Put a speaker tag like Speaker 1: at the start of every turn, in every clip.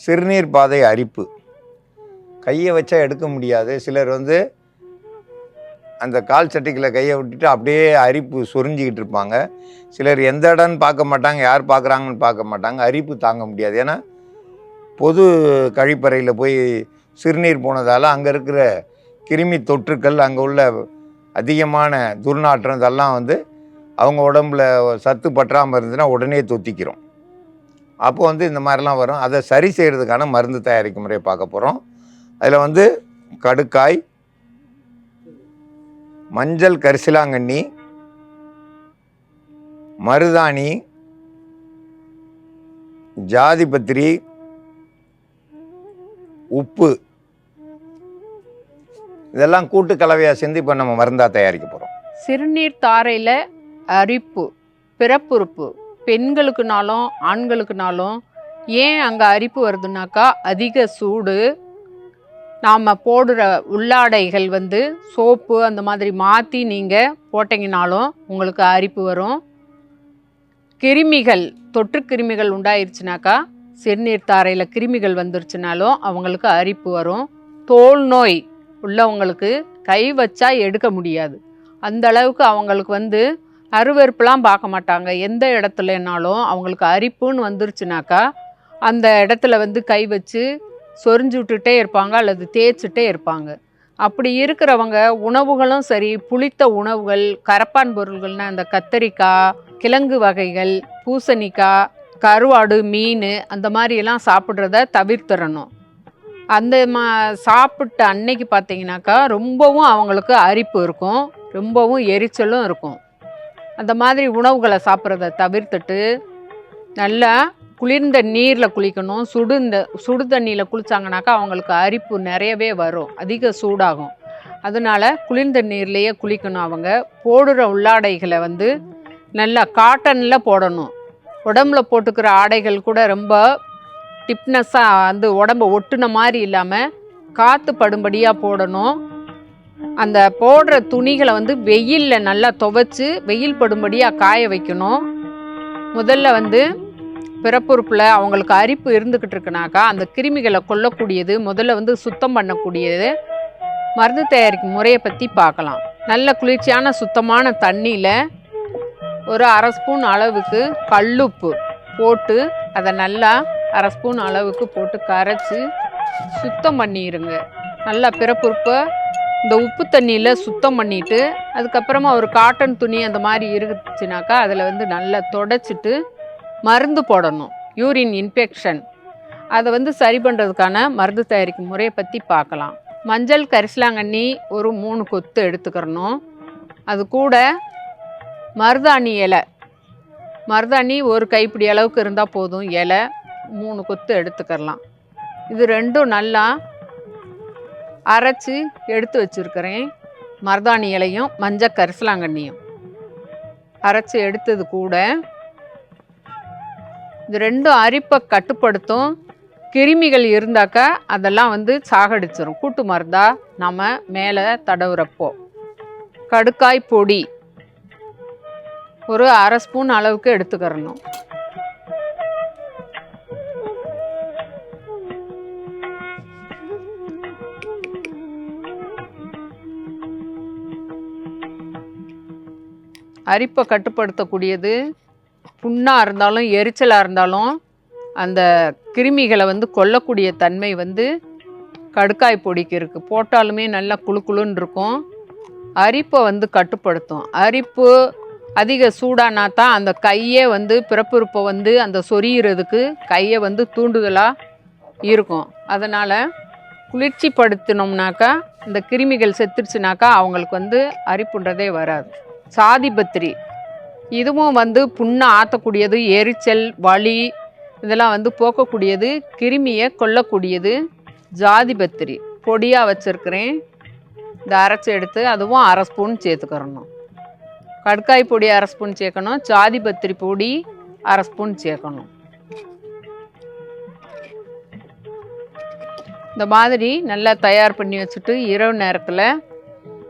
Speaker 1: சிறுநீர் பாதை அரிப்பு. கையை வச்சா எடுக்க முடியாது. சிலர் அந்த கால் சட்டிக்குள்ள கையை விட்டுட்டு அப்படியே அரிப்பு சொரிஞ்சிக்கிட்டு இருப்பாங்க. சிலர் எந்த இடம்னு பார்க்க மாட்டாங்க, யார் பார்க்குறாங்கன்னு பார்க்க மாட்டாங்க. அரிப்பு தாங்க முடியாது. ஏன்னா பொது கழிப்பறையில் போய் சிறுநீர் போனதால் அங்கே இருக்கிற கிருமி தொற்றுக்கள், அங்கே உள்ள அதிகமான துர்நாற்றம் இதெல்லாம் அவங்க உடம்புல சத்து பற்றாமல் இருந்துச்சுன்னா உடனே தொத்திக்கிறோம். அப்போ இந்த மாதிரிலாம் வரும். அதை சரி செய்கிறதுக்கான மருந்து தயாரிக்கும் முறையை பார்க்க போகிறோம். அதில் கடுக்காய், மஞ்சள் கரிசலாங்கண்ணி, மருதாணி, ஜாதிபத்திரி, உப்பு இதெல்லாம் கூட்டு கலவையாக சேர்ந்து இப்போ நம்ம மருந்தாக தயாரிக்க போகிறோம்.
Speaker 2: சிறுநீர் தாரையில் அரிப்பு, பிறப்புறுப்பு பெண்களுக்குனாலும் ஆண்களுக்குனாலும் ஏன் அங்கே அரிப்பு வருதுனாக்கா அதிக சூடு, நாம் போடுற உள்ளாடைகள் சோப்பு அந்த மாதிரி மாற்றி நீங்கள் போட்டிங்கனாலும் உங்களுக்கு அரிப்பு வரும். கிருமிகள், தொற்று கிருமிகள் உண்டாயிருச்சுனாக்கா, சிறுநீர் தாரையில் கிருமிகள் வந்துருச்சுனாலும் அவங்களுக்கு அரிப்பு வரும். தோல் நோய் உள்ளவங்களுக்கு கை வச்சா எடுக்க முடியாது. அந்த அளவுக்கு அவங்களுக்கு அருவருப்புலாம் பார்க்க மாட்டாங்க. எந்த இடத்துலனாலும் அவங்களுக்கு அரிப்புன்னு வந்துருச்சுனாக்கா அந்த இடத்துல கை வச்சு சொரிஞ்சு விட்டுட்டே இருப்பாங்க அல்லது தேய்ச்சிட்டே இருப்பாங்க. அப்படி இருக்கிறவங்க உணவுகளும் சரி, புளித்த உணவுகள், கரப்பான் பொருள்கள்னால் அந்த கத்தரிக்காய், கிழங்கு வகைகள், பூசணிக்காய், கருவாடு, மீன் அந்த மாதிரியெல்லாம் சாப்பிட்றத தவிர்த்திடணும். அந்த சாப்பிட்ட அன்னைக்கு பார்த்தீங்கன்னாக்கா ரொம்பவும் அவங்களுக்கு அரிப்பு இருக்கும், ரொம்பவும் எரிச்சலும் இருக்கும். அந்த மாதிரி உணவுகளை சாப்பிட்றத தவிர்த்துட்டு நல்லா குளிர்ந்த நீரில் குளிக்கணும். சுடு தண்ணியில் குளித்தாங்கனாக்கா அவங்களுக்கு அரிப்பு நிறையவே வரும், அதிக சூடாகும். அதனால குளிர்ந்த நீர்லேயே குளிக்கணும். அவங்க போடுற உள்ளாடைகளை நல்லா காட்டனில் போடணும். உடம்புல போட்டுக்கிற ஆடைகள் கூட ரொம்ப டிப்னஸாக உடம்பை ஒட்டுன மாதிரி இல்லாமல் காற்று படும்படியாக போடணும். அந்த போடுற துணிகளை வெயிலில் நல்லா துவைச்சி வெயில் படும்படியாக காய வைக்கணும். முதல்ல பிறப்புறுப்பில் அவங்களுக்கு அரிப்பு இருந்துக்கிட்டு இருக்குனாக்கா அந்த கிருமிகளை கொல்லக்கூடியது முதல்ல சுத்தம் பண்ணக்கூடியது மருந்து தயாரிக்கும் முறையை பற்றி பார்க்கலாம். நல்ல குளிர்ச்சியான சுத்தமான தண்ணியில் ஒரு 1/2 ஸ்பூன் அளவுக்கு கல்லுப்பு போட்டு அதை நல்லா 1/2 ஸ்பூன் அளவுக்கு போட்டு கரைச்சி சுத்தம் பண்ணிடுங்க. நல்லா பிறப்புறுப்பை இந்த உப்பு தண்ணியில் சுத்தம் பண்ணிவிட்டு அதுக்கப்புறமா ஒரு காட்டன் துணி அந்த மாதிரி இருந்துச்சுனாக்கா அதில் நல்லா தொடச்சிட்டு மருந்து போடணும். யூரின் இன்ஃபெக்ஷன் அதை சரி பண்ணுறதுக்கான மருந்து தயாரிக்கும் முறையை பற்றி பார்க்கலாம். மஞ்சள் கரிசலாங்கண்ணி ஒரு 3 கொத்து எடுத்துக்கிறணும். அது கூட மருதாணி இலை, மருதாணி ஒரு கைப்பிடி அளவுக்கு இருந்தால் போதும். இலை 3 கொத்து எடுத்துக்கிறலாம். இது ரெண்டும் நல்லா அரைச்சி எடுத்து வச்சுருக்கிறேன். மருதாணி இலையும் மஞ்சள் கரிசலாங்கண்ணியும் அரைச்சி எடுத்தது கூட இது ரெண்டும் அரிப்பை கட்டுப்படுத்தும். கிருமிகள் இருந்தாக்கா அதெல்லாம் சாகடிச்சிடும். கூட்டு மருந்தா நம்ம மேலே தடவுறப்போ கடுக்காய் பொடி ஒரு 1/2 ஸ்பூன் அளவுக்கு எடுத்துக்கிறணும். அரிப்பை கட்டுப்படுத்தக்கூடியது. புண்ணாக இருந்தாலும் எரிச்சலாக இருந்தாலும் அந்த கிருமிகளை கொல்லக்கூடிய தன்மை கடுக்காய் பொடிக்கு இருக்குது. போட்டாலுமே நல்லா குளுக்குளுன்னு இருக்கும். அரிப்பை கட்டுப்படுத்தும். அரிப்பு அதிக சூடானா தான் அந்த கையே பிறப்புறுப்பை அந்த சொரியிறதுக்கு கையை தூண்டுதலாக இருக்கும். அதனால் குளிர்ச்சிப்படுத்தினோம்னாக்கா இந்த கிருமிகள் செத்துருச்சுனாக்கா அவங்களுக்கு அரிப்புன்றதே வராது. சாதிபத்திரி இதுவும் புண்ணை ஆற்றக்கூடியது, எரிச்சல், வலி இதெல்லாம் போக்கக்கூடியது, கிருமியை கொல்லக்கூடியது. ஜாதிபத்திரி பொடியாக வச்சுருக்கிறேன். இந்த அரைச்சி எடுத்து அதுவும் 1/2 ஸ்பூன் சேர்த்துக்கிறணும். கடுக்காய் பொடி 1/2 ஸ்பூன் சேர்க்கணும். ஜாதிபத்திரி பொடி 1/2 ஸ்பூன் சேர்க்கணும். இந்த மாதிரி நல்லா தயார் பண்ணி வச்சுட்டு இரவு நேரத்தில்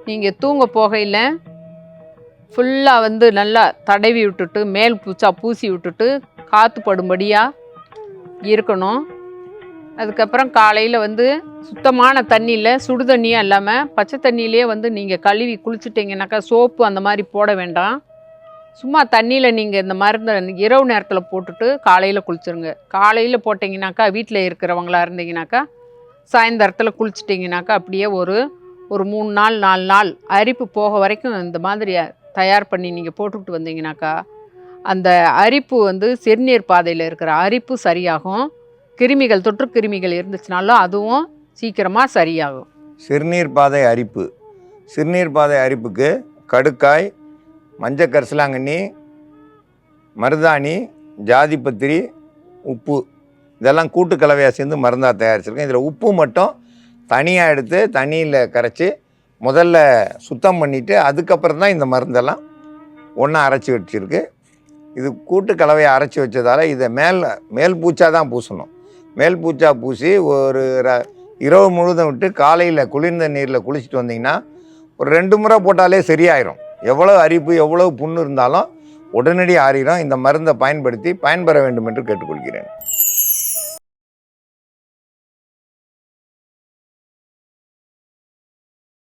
Speaker 2: நீங்கள் தூங்க போகையில் ஃபுல்லாக நல்லா தடவி விட்டுட்டு மேல் பூச்சா பூசி விட்டுட்டு காற்று படும்படியாக இருக்கணும். அதுக்கப்புறம் காலையில் வந்து சுத்தமான தண்ணியில் சுடு தண்ணியாக இல்லாமல் பச்சை தண்ணியிலே வந்து நீங்கள் கழுவி குளிச்சுட்டிங்கனாக்கா சோப்பு அந்த மாதிரி போட வேண்டாம். சும்மா தண்ணியில் நீங்கள் இந்த மருந்தை இரவு நேரத்தில் போட்டுட்டு காலையில் குளிச்சுருங்க. காலையில் போட்டிங்கனாக்கா வீட்டில் இருக்கிறவங்களா இருந்தீங்கனாக்கா சாயந்தரத்தில் குளிச்சிட்டிங்கனாக்கா அப்படியே ஒரு 3 நாள் 4 நாள் அரிப்பு போக வரைக்கும் இந்த மாதிரி தயார் பண்ணி நீங்கள் போட்டுக்கிட்டு வந்தீங்கனாக்கா அந்த அரிப்பு வந்து சிறுநீர் பாதையில் இருக்கிற அரிப்பு சரியாகும். கிருமிகள் தொற்று கிருமிகள் இருந்துச்சுனாலும் அதுவும் சீக்கிரமாக சரியாகும்.
Speaker 1: சிறுநீர் பாதை அரிப்பு. சிறுநீர் பாதை அரிப்புக்கு கடுக்காய், மஞ்சள் கரிசலாங்கண்ணி, மருதாணி, ஜாதிபத்திரி, உப்பு இதெல்லாம் கூட்டு கலவையாக சேர்ந்து மருந்தாக தயாரிச்சிருக்கேன். இதில் உப்பு மட்டும் தனியாக எடுத்து தண்ணியில் கரைச்சி முதல்ல சுத்தம் பண்ணிவிட்டு அதுக்கப்புறம் தான் இந்த மருந்தெல்லாம் ஒன்றா அரைச்சி வச்சுருக்கு. இது கூட்டு கலவையை அரைச்சி வச்சதால் இதை மேல் பூச்சாக தான் பூசணும். மேல் பூச்சா பூசி ஒரு இரவு முழுதும் விட்டு காலையில் குளிர்ந்த நீரில் குளிச்சுட்டு வந்தீங்கன்னா ஒரு 2 முறை போட்டாலே சரியாயிரும். எவ்வளோ அரிப்பு எவ்வளோ புண்ணு இருந்தாலும் உடனடி ஆறிடும். இந்த மருந்தை பயன்படுத்தி பயன்பெற வேண்டும் என்று கேட்டுக்கொள்கிறேன்.